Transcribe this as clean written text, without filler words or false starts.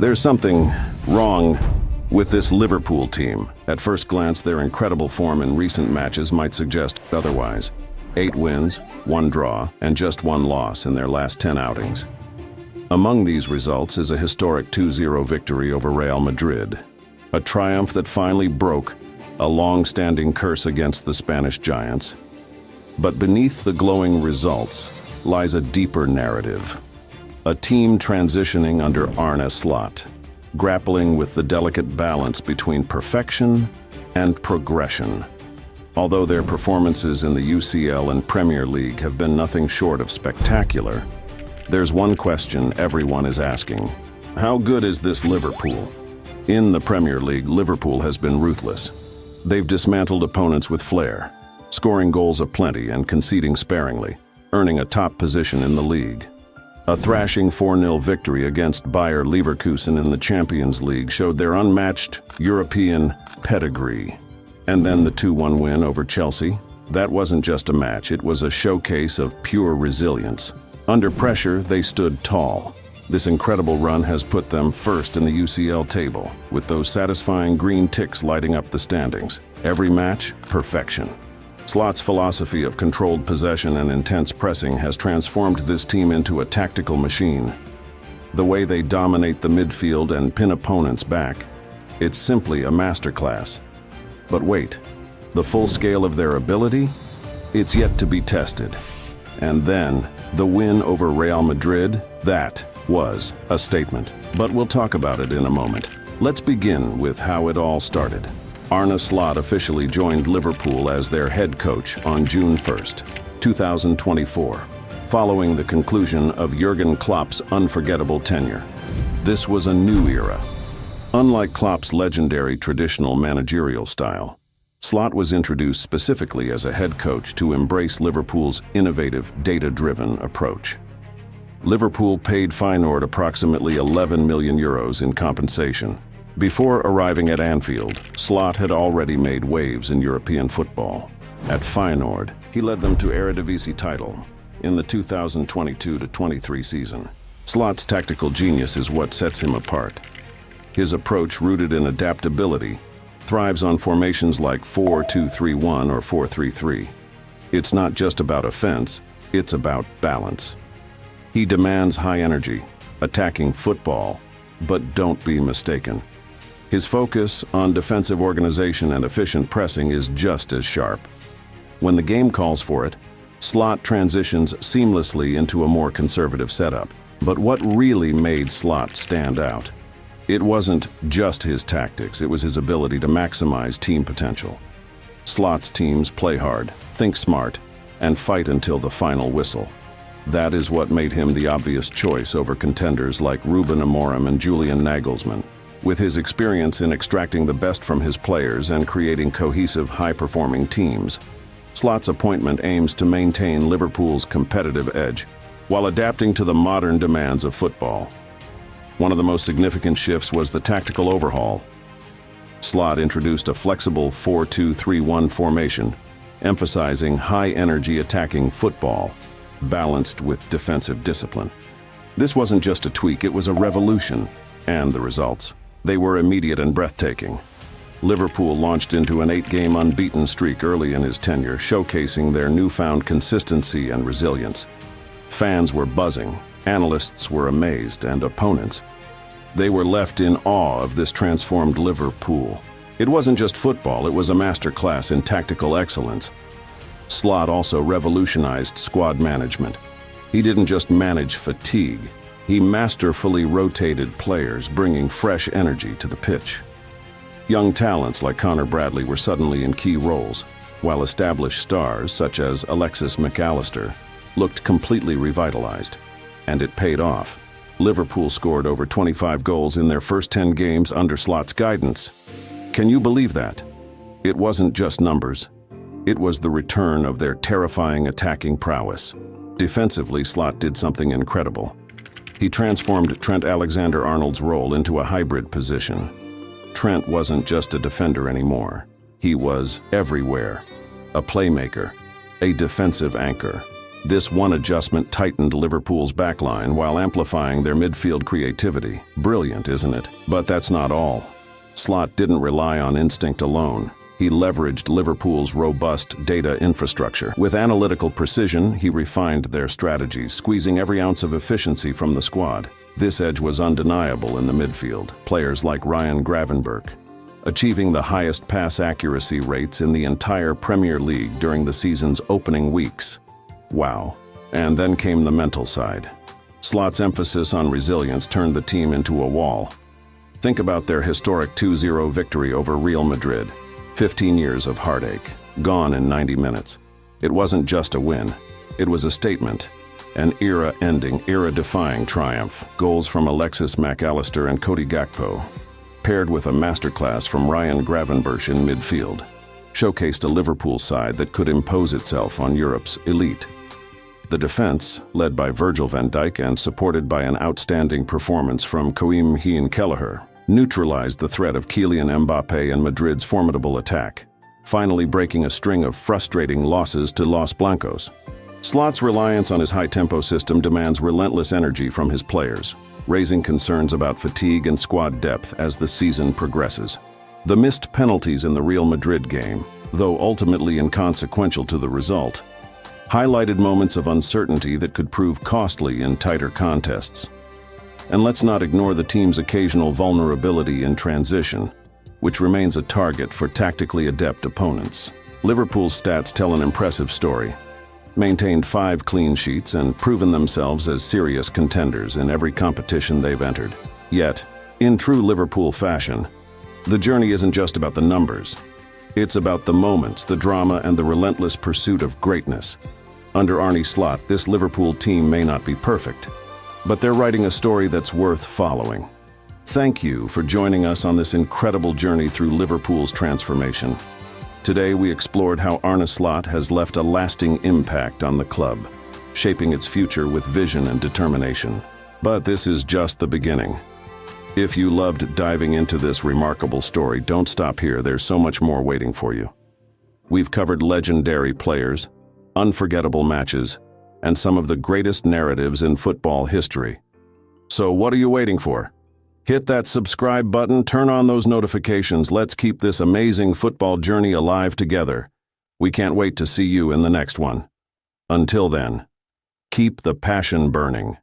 There's something wrong with this Liverpool team. At first glance, their incredible form in recent matches might suggest otherwise. 8 wins, 1 draw, and just 1 loss in their last 10 outings. Among these results is a historic 2-0 victory over Real Madrid, a triumph that finally broke a long-standing curse against the Spanish giants. But beneath the glowing results lies a deeper narrative. A team transitioning under Arne Slot, grappling with the delicate balance between perfection and progression. Although their performances in the UCL and Premier League have been nothing short of spectacular, there's one question everyone is asking. How good is this Liverpool? In the Premier League, Liverpool has been ruthless. They've dismantled opponents with flair, scoring goals aplenty and conceding sparingly, earning a top position in the league. A thrashing 4-0 victory against Bayer Leverkusen in the Champions League showed their unmatched European pedigree. And then the 2-1 win over Chelsea. That wasn't just a match, it was a showcase of pure resilience. Under pressure, they stood tall. This incredible run has put them first in the UCL table, with those satisfying green ticks lighting up the standings. Every match, perfection. Slot's philosophy of controlled possession and intense pressing has transformed this team into a tactical machine. The way they dominate the midfield and pin opponents back, it's simply a masterclass. But wait, the full scale of their ability? It's yet to be tested. And then, the win over Real Madrid, that was a statement. But we'll talk about it in a moment. Let's begin with how it all started. Arne Slot officially joined Liverpool as their head coach on June 1st, 2024, following the conclusion of Jurgen Klopp's unforgettable tenure. This was a new era. Unlike Klopp's legendary traditional managerial style, Slot was introduced specifically as a head coach to embrace Liverpool's innovative, data-driven approach. Liverpool paid Feyenoord approximately €11 million in compensation. Before arriving at Anfield, Slot had already made waves in European football. At Feyenoord, he led them to Eredivisie title in the 2022-23 season. Slot's tactical genius is what sets him apart. His approach, rooted in adaptability, thrives on formations like 4-2-3-1 or 4-3-3. It's not just about offense, it's about balance. He demands high energy, attacking football, but don't be mistaken. His focus on defensive organization and efficient pressing is just as sharp. When the game calls for it, Slot transitions seamlessly into a more conservative setup. But what really made Slot stand out? It wasn't just his tactics, it was his ability to maximize team potential. Slot's teams play hard, think smart, and fight until the final whistle. That is what made him the obvious choice over contenders like Ruben Amorim and Julian Nagelsmann. With his experience in extracting the best from his players and creating cohesive, high-performing teams, Slot's appointment aims to maintain Liverpool's competitive edge while adapting to the modern demands of football. One of the most significant shifts was the tactical overhaul. Slot introduced a flexible 4-2-3-1 formation, emphasizing high-energy attacking football, balanced with defensive discipline. This wasn't just a tweak, it was a revolution. And the results? They were immediate and breathtaking. Liverpool launched into an 8-game unbeaten streak early in his tenure, showcasing their newfound consistency and resilience. Fans were buzzing, analysts were amazed, and opponents, they were left in awe of this transformed Liverpool. It wasn't just football, it was a masterclass in tactical excellence. Slot also revolutionized squad management. He didn't just manage fatigue, he masterfully rotated players, bringing fresh energy to the pitch. Young talents like Connor Bradley were suddenly in key roles, while established stars such as Alexis McAllister looked completely revitalized. And it paid off. Liverpool scored over 25 goals in their first 10 games under Slot's guidance. Can you believe that? It wasn't just numbers. It was the return of their terrifying attacking prowess. Defensively, Slot did something incredible. He transformed Trent Alexander-Arnold's role into a hybrid position. Trent wasn't just a defender anymore. He was everywhere. A playmaker, a defensive anchor, This one adjustment tightened Liverpool's backline while amplifying their midfield creativity. Brilliant, isn't it? But that's not all. Slot didn't rely on instinct alone. He leveraged Liverpool's robust data infrastructure. With analytical precision, he refined their strategies, squeezing every ounce of efficiency from the squad. This edge was undeniable in the midfield. Players like Ryan Gravenberch, achieving the highest pass accuracy rates in the entire Premier League during the season's opening weeks. Wow. And then came the mental side. Slot's emphasis on resilience turned the team into a wall. Think about their historic 2-0 victory over Real Madrid. 15 years of heartache, gone in 90 minutes. It wasn't just a win. It was a statement. An era-ending, era-defying triumph. Goals from Alexis Mac Allister and Cody Gakpo, paired with a masterclass from Ryan Gravenberch in midfield, showcased a Liverpool side that could impose itself on Europe's elite. The defense, led by Virgil van Dijk and supported by an outstanding performance from Koim Hien-Kelleher, neutralized the threat of Kylian Mbappé and Madrid's formidable attack, finally breaking a string of frustrating losses to Los Blancos. Slot's reliance on his high-tempo system demands relentless energy from his players, raising concerns about fatigue and squad depth as the season progresses. The missed penalties in the Real Madrid game, though ultimately inconsequential to the result, highlighted moments of uncertainty that could prove costly in tighter contests. And let's not ignore the team's occasional vulnerability in transition, which remains a target for tactically adept opponents. Liverpool's stats tell an impressive story. Maintained 5 clean sheets and proven themselves as serious contenders in every competition they've entered. Yet, in true Liverpool fashion, the journey isn't just about the numbers. It's about the moments, the drama, and the relentless pursuit of greatness. Under Arne Slot, this Liverpool team may not be perfect, but they're writing a story that's worth following. Thank you for joining us on this incredible journey through Liverpool's transformation. Today we explored how Arne Slot has left a lasting impact on the club, shaping its future with vision and determination. But this is just the beginning. If you loved diving into this remarkable story, don't stop here. There's so much more waiting for you. We've covered legendary players, unforgettable matches, and some of the greatest narratives in football history. So what are you waiting for? Hit that subscribe button, turn on those notifications. Let's keep this amazing football journey alive together. We can't wait to see you in the next one. Until then, keep the passion burning.